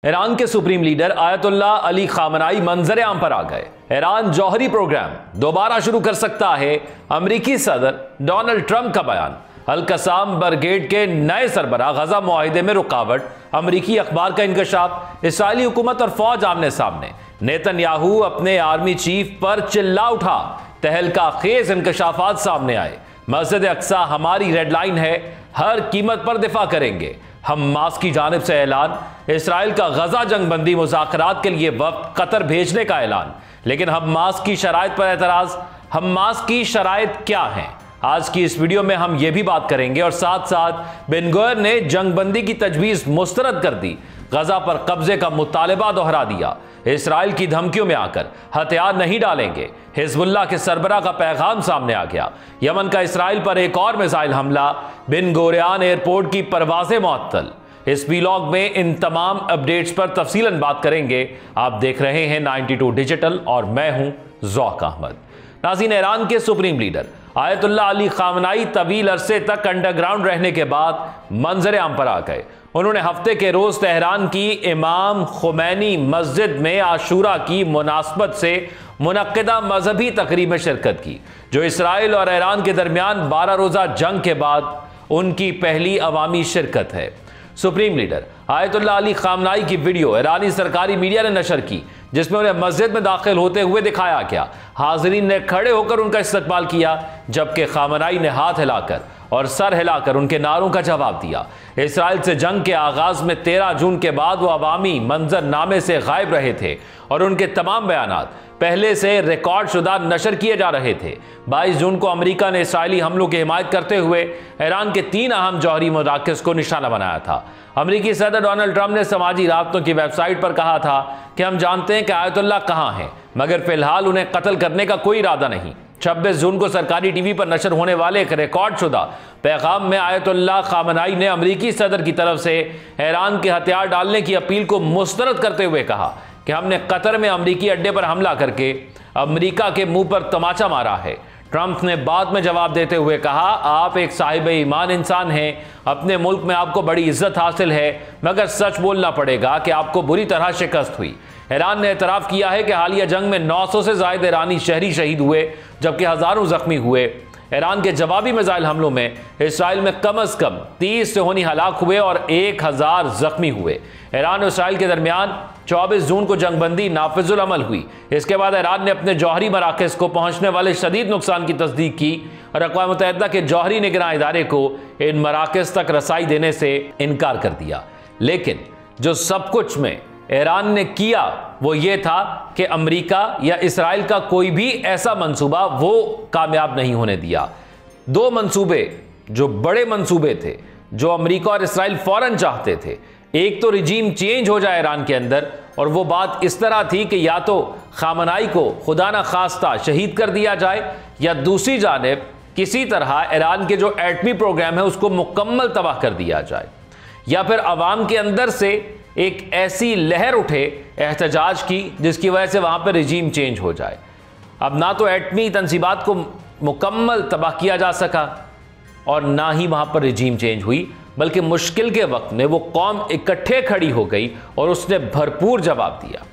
Iran के supreme leader Ayatollah Ali खामनाई मंजर आम पर आ गए। ईरान जौहरी प्रोग्राम दोबारा शुरू कर सकता है, अमेरिकी सदर डोनाल्ड ट्रंप का बयान। अल-कसाम ब्रिगेड के नए सरबराह, गजा मुआहिदे में रुकावट, अमेरिकी अखबार का इंकशाफ, इस्राइली हुकूमत और फौज आमने सामने। नेतन्याहू अपने आर्मी चीफ पर चिल्ला उठा, तहलका खेज इंकशाफात सामने आए। मस्जिद अक्सा हमारी रेड लाइन है, हर कीमत पर दिफा करेंगे। हमास की जानिब से ऐलान, इसराइल का गजा जंगबंदी मुज़ाकरात के लिए वक्त कतर भेजने का ऐलान। लेकिन हमास की शराइत पर एतराज। हमास की शराइत क्या है, आज की इस वीडियो में हम ये भी बात करेंगे। और साथ साथ बेन गुवेर ने जंगबंदी की तजवीज मुस्तरद कर दी, गजा पर कब्जे का मुतालबा दोहरा दिया। इसराइल की धमकियों में आकर हथियार नहीं डालेंगे, हिजबुल्लाह के सरबराह का पैगाम सामने आ गया। यमन का इसराइल पर एक और मिसाइल हमला, बेन गुरियन एयरपोर्ट की परवाजें मुअत्तल। इस व्लॉग में इन तमाम अपडेट्स पर तफसीलन बात करेंगे। आप देख रहे हैं 92 डिजिटल और मैं हूं ज़ौक अहमद। नाज़रीन, ईरान के सुप्रीम लीडर आयतुल्लाह अली खामनाई तवील अरसे तक अंडरग्राउंड रहने के बाद मंजर आम पर आ गए। उन्होंने हफ्ते के रोज तेहरान की इमाम खुमैनी मस्जिद में आशूरा की मुनासबत से मुनक्किदा मजहबी तकरीब में शिरकत की, जो इसराइल और ईरान के दरमियान 12 रोजा जंग के बाद उनकी पहली अवामी शिरकत है। सुप्रीम लीडर आयतुल्लाह अली खामनाई की वीडियो ईरानी सरकारी मीडिया ने नशर की, जिसमें उन्हें मस्जिद में दाखिल होते हुए दिखाया गया। हाजिरीन ने खड़े होकर उनका इस्तकबाल किया, जबकि खामनाई ने हाथ हिलाकर और सर हिलाकर उनके नारों का जवाब दिया। इसराइल से जंग के आगाज में 13 जून के बाद वो अवामी मंजरनामे से गायब रहे थे और उनके तमाम बयानात पहले से रिकॉर्ड शुदा नशर किए जा रहे थे। 22 जून को अमेरिका ने इसराइली हमलों की हिमायत करते हुए ईरान के 3 अहम जौहरी मराकज़ को निशाना बनाया था। अमेरिकी सदर डोनाल्ड ट्रंप ने समाजी राब्तों की वेबसाइट पर कहा था कि हम जानते हैं कि आयतुल्लाह कहां हैं, मगर फिलहाल उन्हें कत्ल करने का कोई इरादा नहीं। 26 जून को सरकारी टीवी पर नशर होने वाले एक रिकॉर्ड शुदा पैगाम में आयतुल्लाह खामनाई ने अमेरिकी सदर की तरफ से ईरान के हथियार डालने की अपील को मुस्तरद करते हुए कहा कि हमने कतर में अमेरिकी अड्डे पर हमला करके अमेरिका के मुंह पर तमाचा मारा है। ट्रंप ने बाद में जवाब देते हुए कहा, आप एक साहिब ईमान इंसान हैं, अपने मुल्क में आपको बड़ी इज्जत हासिल है, मगर सच बोलना पड़ेगा कि आपको बुरी तरह शिकस्त हुई। ईरान ने एतराफ़ किया है कि हालिया जंग में 900 से ज़ायद ईरानी शहरी शहीद हुए, जबकि हज़ारों जख्मी हुए। ईरान के जवाबी मिसाइल हमलों में इसराइल में कम अज़ कम 30 सेहोनी हलाक हुए और 1000 जख्मी हुए। ईरान और इसराइल के दरमियान 24 जून को जंगबंदी नाफिजुल अमल हुई। इसके बाद ईरान ने अपने जौहरी मराकज़ को पहुंचने वाले शदीद नुकसान की तस्दीक की और अक़वाम मुत्तहिदा के जौहरी निगरान इदारे को इन मराकज़ तक रसाई देने से इनकार कर दिया। लेकिन जो सब कुछ में ईरान ने किया वो ये था कि अमेरिका या इसराइल का कोई भी ऐसा मंसूबा वो कामयाब नहीं होने दिया। 2 मंसूबे जो बड़े मंसूबे थे, जो अमेरिका और इसराइल फौरन चाहते थे, एक तो रिजीम चेंज हो जाए ईरान के अंदर, और वो बात इस तरह थी कि या तो खामनाई को खुदा ना खास्ता शहीद कर दिया जाए, या दूसरी जानिब किसी तरह ईरान के जो एटमी प्रोग्राम है उसको मुकम्मल तबाह कर दिया जाए, या फिर अवाम के अंदर से एक ऐसी लहर उठे एहतजाज की जिसकी वजह से वहां पर रिजीम चेंज हो जाए। अब ना तो एटमी तंसीबात को मुकम्मल तबाह किया जा सका और ना ही वहां पर रिजीम चेंज हुई, बल्कि मुश्किल के वक्त में वो कौम इकट्ठे खड़ी हो गई और उसने भरपूर जवाब दिया।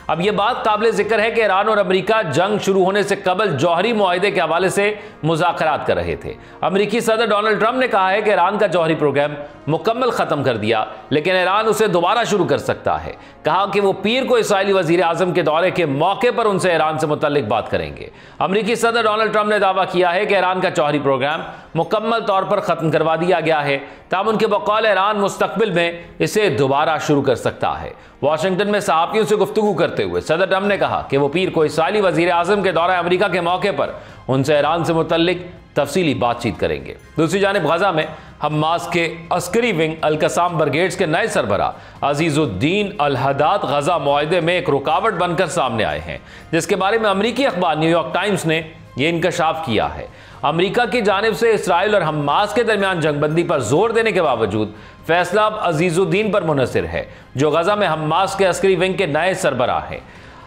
अब यह बात काबिल जिक्र है कि ईरान और अमेरिका जंग शुरू होने से कबल जौहरी मुआहिदे के हवाले से मुज़ाकरात कर रहे थे। अमेरिकी सदर डोनाल्ड ट्रंप ने कहा है कि ईरान का जौहरी प्रोग्राम मुकम्मल ख़त्म कर दिया, लेकिन ईरान उसे दोबारा शुरू कर सकता है। कहा कि वो पीर को इसराइली वज़ीर आज़म के दौरे के मौके पर उनसे ईरान से मुतल्लिक बात करेंगे। अमेरिकी सदर डोनाल्ड ट्रंप ने दावा किया है कि ईरान का जौहरी प्रोग्राम मुकम्मल तौर पर ख़त्म करवा दिया गया है, ताहम उनके बकौल ईरान मुस्तकबिल में इसे दोबारा शुरू कर सकता है। वाशिंगटन में सहाफ़ियों से गुफ्तगू करते हुए सदर ट्रंप ने कहा कि वो पीर को इसराइली वज़ीर आज़म के दौरा अमेरिका के मौके पर उनसे ईरान से मुतल्लिक तफसीली बातचीत करेंगे। दूसरी जानिब गजा में हमास के अस्करी विंग अल-कसाम ब्रिगेड्स के नए सरबराह अजीजुद्दीन अल-हद्दाद गजा मुआहिदे में एक रुकावट बनकर सामने आए हैं, जिसके बारे में अमेरिकी अखबार न्यूयॉर्क टाइम्स ने यह इंकशाफ किया है। अमेरिका की जानिब से इसराइल और हमास के दरमियान जंगबंदी पर जोर देने के बावजूद फैसला अब अजीजुद्दीन पर मुनहसर है, जो गजा में हमास के अस्करी विंग के नए सरबराह हैं।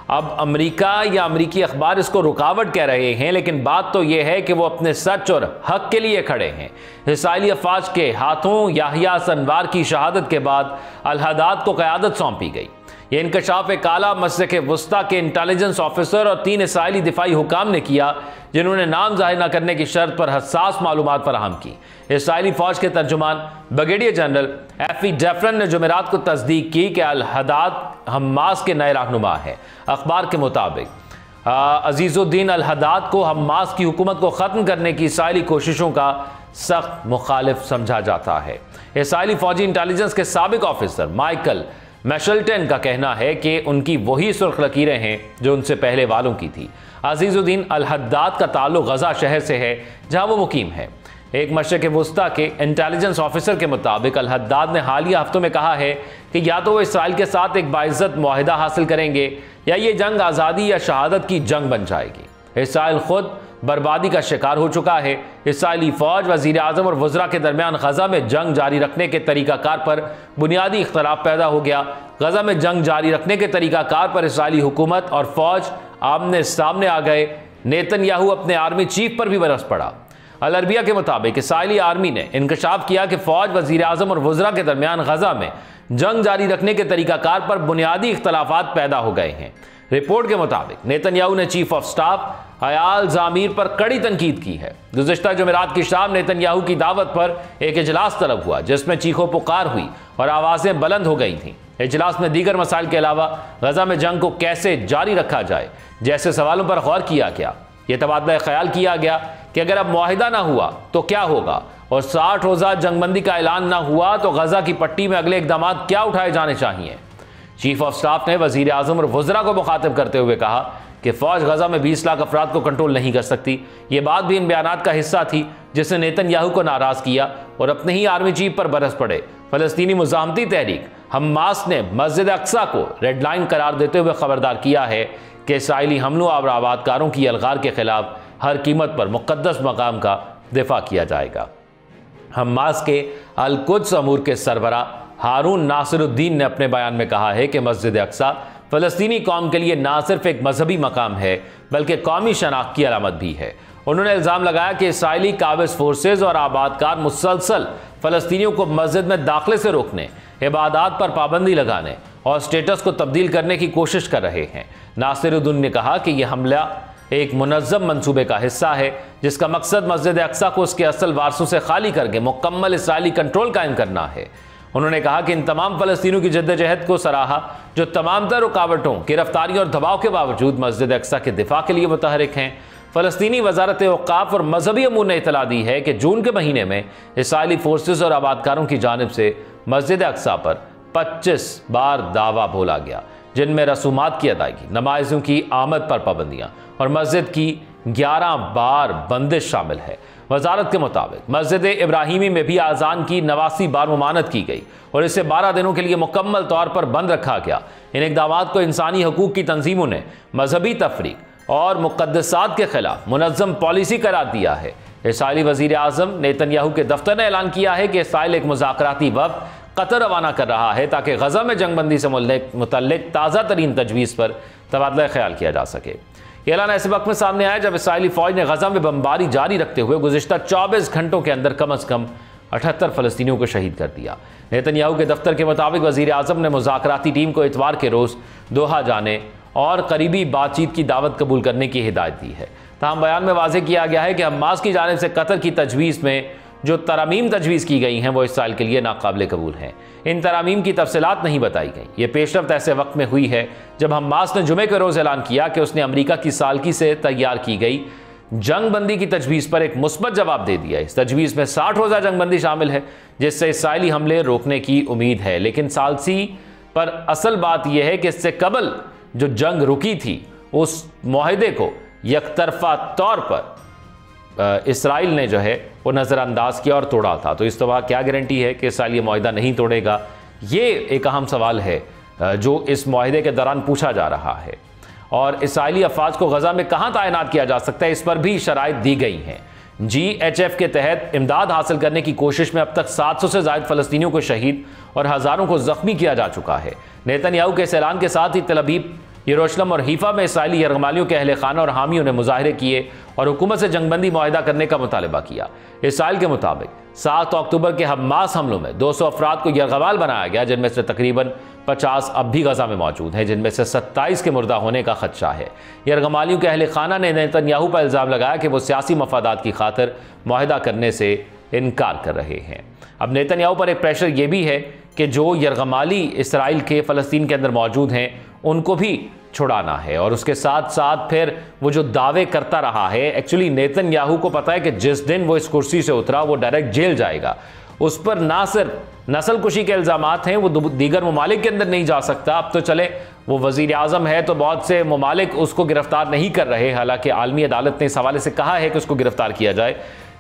अब अमेरिका या अमेरिकी अखबार इसको रुकावट कह रहे हैं, लेकिन बात तो यह है कि वो अपने सच और हक के लिए खड़े हैं। इस्राइली अफवाज के हाथों याहिया सिनवार की शहादत के बाद अल-हदाद को क़यादत सौंपी गई। यह इंकशाफ एक आला मशरिक़ वस्ता के इंटेलिजेंस ऑफिसर और 3 इसराइली दिफाई हुकाम ने किया, जिन्होंने नाम जाहिर न करने की शर्त पर हसास मालूमात फराहम की। इसराइली फौज के तर्जुमान ब्रिगेडियर जनरल एफी डेफरन ने जुमेरात को तस्दीक की कि अल-हदाद हमास के नए रहनुमा है। अखबार के मुताबिक अजीजुद्दीन अल-हदाद को हमास की हुकूमत को ख़त्म करने की इसराइली कोशिशों का सख्त मुखालिफ समझा जाता है। इसराइली फौजी इंटेलिजेंस के साबिक ऑफिसर माइकल मैशल्टन का कहना है कि उनकी वही सुर्ख लकीरें हैं जो उनसे पहले वालों की थी। अजीजुद्दीन अल-हदाद का ताल्लुक गजा शहर से है, जहां वो मुकीम है। एक मशरिक़ वस्ता के इंटेलिजेंस ऑफिसर के मुताबिक अल-हदाद ने हालिया हफ्तों में कहा है कि या तो वो इसराइल के साथ एक बाइज्जत मुआहिदा हासिल करेंगे या ये जंग आज़ादी या शहादत की जंग बन जाएगी। इसराइल खुद बर्बादी का शिकार हो चुका है। इसराइली फौज, वज़ीर आज़म और वज़रा के दरमियान गजा में जंग जारी रखने के तरीक़ाकार पर बुनियादी इख्तलाफ पैदा हो गया। गजा में जंग जारी रखने के तरीक़ाकार पर इसराइली हुकूमत और फौज आमने सामने आ गए। नेतन्याहू अपने आर्मी चीफ पर भी बरस पड़ा। अल अरबिया के मुताबिक इसराइली आर्मी ने इंकशाफ किया कि फौज, वज़ीर आज़म और वज़रा के दरमियान गजा में जंग जारी रखने के तरीक़ाकार पर बुनियादी इख्तलाफात पैदा हो गए हैं। रिपोर्ट के मुताबिक नेतन्याहू ने चीफ ऑफ स्टाफ अयाल ज़ामीर पर कड़ी तनकीद की है। गुज़िश्ता जुमेरात की शाम नेतन्याहू की दावत पर एक इजलास तलब हुआ, जिसमें चीखों पुकार हुई और आवाज़ें बुलंद हो गई थीं। इजलास में दीगर मसाइल के अलावा गजा में जंग को कैसे जारी रखा जाए जैसे सवालों पर गौर किया गया। यह तबादला ख्याल किया गया कि अगर अब मुआहिदा ना हुआ तो क्या होगा, और 60 रोज़ा जंगबंदी का ऐलान ना हुआ तो गजा की पट्टी में अगले इक़दाम क्या उठाए जाने चाहिए। चीफ ऑफ स्टाफ ने वज़ीर आज़म और वज़रा को मुखातिब करते हुए कहा कि फ़ौज गजा में 20 लाख अफराद को कंट्रोल नहीं कर सकती। ये बात भी इन बयानात का हिस्सा थी जिसने नेतन्याहू को नाराज़ किया और अपने ही आर्मी चीफ पर बरस पड़े। फ़लस्तीनी मुज़ाहमती तहरीक हमास ने मस्जिद अक्सा को रेड लाइन करार देते हुए खबरदार किया है कि इसराइली हमलों और आबादकारों की अलगार के खिलाफ हर कीमत पर मुक़द्दस मकाम का दिफा किया जाएगा। हमास के अल-कुद्स अमूर के सरबरा हारून नासिरुद्दीन ने अपने बयान में कहा है कि मस्जिद अक्सा फ़लस्तीनी कौम के लिए ना सिर्फ एक मजहबी मकाम है बल्कि कौमी शनाख्त की अलामत भी है। उन्होंने इल्ज़ाम लगाया कि इसराइली काबिज़ फोर्सेज और आबादकार मुसलसल फ़लस्तीनियों को मस्जिद में दाखिले से रोकने, इबादत पर पाबंदी लगाने और स्टेटस को तब्दील करने की कोशिश कर रहे हैं। नासिरुद्दीन ने कहा कि यह हमला एक मुनज़्ज़म मंसूबे का हिस्सा है जिसका मकसद मस्जिद अक्सा को उसके असल वारसों से खाली करके मुकम्मल इसराइली कंट्रोल कायम करना है। उन्होंने कहा कि इन तमाम फ़लस्तीनियों की जद्दोजहद को सराहा जो तमाम तर रुकावटों, गिरफ्तारियों और दबाव के बावजूद मस्जिद अक्सा के दिफा के लिए मुतहरिक हैं। फ़लस्तीनी वज़ारत औक़ाफ़ और मजहबी अमूर ने इतला दी है कि जून के महीने में इसराइली फोर्सेस और आबादकारों की जानिब से मस्जिद अक्सा पर 25 बार दावा बोला गया, जिनमें रसूमात की अदायगी, नमाज़ों की आमद पर पाबंदियाँ और मस्जिद की 11 बार बंदिश शामिल है। वजारत के मुताबिक मस्जिद इब्राहिमी में भी आज़ान की 89 बार मुमानत की गई और इसे 12 दिनों के लिए मुकम्मल तौर पर बंद रखा गया। इन इक़दामात को इंसानी हकूक़ की तंजीमों ने मजहबी तफरीक और मुक़द्दसात के खिलाफ मुनज़्ज़म पॉलिसी करार दिया है। इसराइली वज़ीर आज़म नेतन्याहू के दफ्तर ने ऐलान किया है कि इसराइल एक मुज़ाकराती वफ़द कतर रवाना कर रहा है ताकि गजा में जंगबंदी से मुतल्लिक ताज़ा तरीन तजवीज़ पर तबादला ख्याल किया जा सके। यह ऐलान ऐसे वक्त में सामने आया जब इसराइली फ़ौज ने गजा में बमबारी जारी रखते हुए गुज़िश्ता 24 घंटों के अंदर कम अज़ कम 78 फ़लस्तीनियों को शहीद कर दिया। नेतन्याहू के दफ्तर के मुताबिक वज़ीर आज़म ने मुज़ाकराती टीम को इतवार के रोज़ दोहा जाने और करीबी बातचीत की दावत कबूल करने की हिदायत दी है। तमाम बयान में वाज़ेह किया गया है कि हमास की जानिब से कतर की तजवीज़ में जो तरामीम तजवीज़ की गई हैं वो इसराइल के लिए नाकाबिल कबूल हैं। इन तरामीम की तफसीलात नहीं बताई गई। ये पेशरफ्त ऐसे वक्त में हुई है जब हमास ने जुमे के रोज़ ऐलान किया कि उसने अमरीका की सालगी से तैयार की गई जंग बंदी की तजवीज़ पर एक मुस्बत जवाब दे दिया। इस तजवीज़ में 60 रोज़ा जंग बंदी शामिल है जिससे इसराइली हमले रोकने की उम्मीद है। लेकिन सालसी पर असल बात यह है कि इससे कबल जो जंग रुकी थी उस मुआहदे को यकतरफा तौर पर इसराइल ने जो है वो नज़रअंदाज किया और तोड़ा था। तो इस दफ़ा क्या गारंटी है कि इसराइल ये मुआहदा नहीं तोड़ेगा? ये एक अहम सवाल है जो इस मुआहदे के दौरान पूछा जा रहा है। और इसराइली अफवाज को गजा में कहाँ तैनात किया जा सकता है, इस पर भी शराइत दी गई हैं। GHF के तहत इमदाद हासिल करने की कोशिश में अब तक 700 से ज़ायद फ़लस्तीनियों को शहीद और हज़ारों को ज़ख्मी किया जा चुका है। नेतन्याहू के इस ऐलान के साथ ही तेल अवीव यरूशलेम और हीफा में इसराइली यरगमालियों के अहले खाना और हामियों ने मुजाहरे किए और हुकूमत से जंगबंदी मुआहिदा करने का मुतालबा किया। इसराइल के मुताबिक 7 अक्टूबर के हमास हमलों में 200 अफराद को यरगमाल बनाया गया, जिनमें से तकरीबन 50 अब भी गजा में मौजूद हैं, जिनमें से 27 के मुर्दा होने का खदशा है। यरगमालियों के अहले खाना ने नेतन्याहू पर इल्ज़ाम लगाया कि वो सियासी मफादात की खातिर मुआहिदा करने से इनकार कर रहे हैं। अब नेतन्याहू पर एक प्रेशर ये भी है कि जो यरगमाली इसराइल के फ़लस्तीन के अंदर मौजूद हैं उनको भी छुड़ाना है, और उसके साथ साथ फिर वो जो दावे करता रहा है, एक्चुअली नेतन्याहू को पता है कि जिस दिन वो इस कुर्सी से उतरा वो डायरेक्ट जेल जाएगा। उस पर ना सिर्फ नस्ल कुशी के इल्ज़ामात हैं, वो दीगर ममालिक के अंदर नहीं जा सकता। अब तो चले वो वज़ीर आज़म है तो बहुत से ममालिक उसको गिरफ्तार नहीं कर रहे, हालांकि आलमी अदालत ने इस हवाले से कहा है कि उसको गिरफ्तार किया जाए,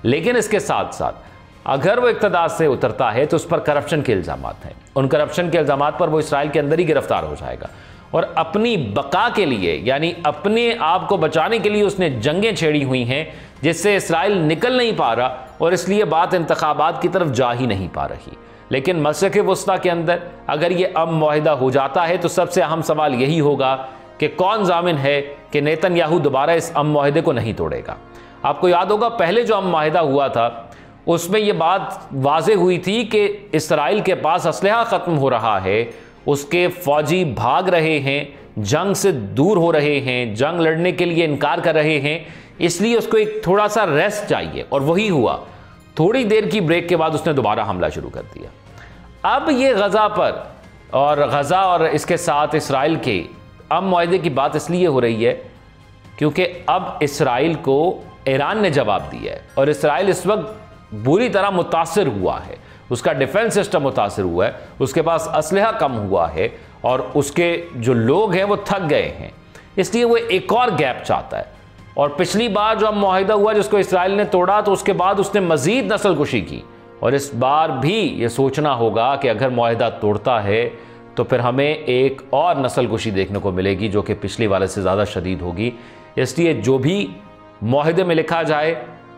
लेकिन इसके साथ साथ अगर वो इक़्तिदार से उतरता है तो उस पर करप्शन के इल्ज़ामात हैं। उन करप्शन के इल्ज़ामात पर वो इसराइल के अंदर ही गिरफ्तार हो जाएगा, और अपनी बका के लिए यानी अपने आप को बचाने के लिए उसने जंगें छेड़ी हुई हैं, जिससे इसराइल निकल नहीं पा रहा, और इसलिए बात इंतखाबात की तरफ जा ही नहीं पा रही। लेकिन मशरिक़ वस्ता के अंदर अगर ये अमन मुआहिदा हो जाता है तो सबसे अहम सवाल यही होगा कि कौन ज़ामिन है कि नेतन्याहू दोबारा इस अमन मुआहिदे को नहीं तोड़ेगा। आपको याद होगा पहले जो अमन मुआहिदा हुआ था उसमें यह बात वाज़ेह हुई थी कि इसराइल के पास असलहा ख़त्म हो रहा है, उसके फ़ौजी भाग रहे हैं, जंग से दूर हो रहे हैं, जंग लड़ने के लिए इनकार कर रहे हैं, इसलिए उसको एक थोड़ा सा रेस्ट चाहिए, और वही हुआ। थोड़ी देर की ब्रेक के बाद उसने दोबारा हमला शुरू कर दिया। अब ये गज़ा पर और गज़ा और इसके साथ इसराइल के अमन मुआहिदे की बात इसलिए हो रही है क्योंकि अब इसराइल को ईरान ने जवाब दिया है, और इसराइल इस वक्त बुरी तरह मुतासिर हुआ है, उसका डिफेंस सिस्टम मुतासिर हुआ है, उसके पास असलहा कम हुआ है, और उसके जो लोग हैं वो थक गए हैं, इसलिए वो एक और गैप चाहता है। और पिछली बार जो हम मुआहिदा हुआ जिसको इसराइल ने तोड़ा तो उसके बाद उसने मजीद नस्ल कुशी की, और इस बार भी ये सोचना होगा कि अगर मुआहिदा तोड़ता है तो फिर हमें एक और नस्ल कुशी देखने को मिलेगी जो कि पिछली वाले से ज़्यादा शदीद होगी। इसलिए जो भी मुआहिदे में लिखा जाए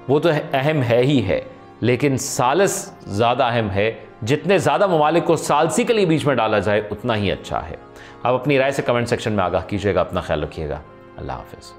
वो तो अहम है ही है, लेकिन सालिस ज़्यादा अहम है। जितने ज़्यादा ममालिक को सालसिकली बीच में डाला जाए उतना ही अच्छा है। आप अपनी राय से कमेंट सेक्शन में आगाह कीजिएगा। अपना ख्याल रखिएगा। अल्लाह हाफ़िज़।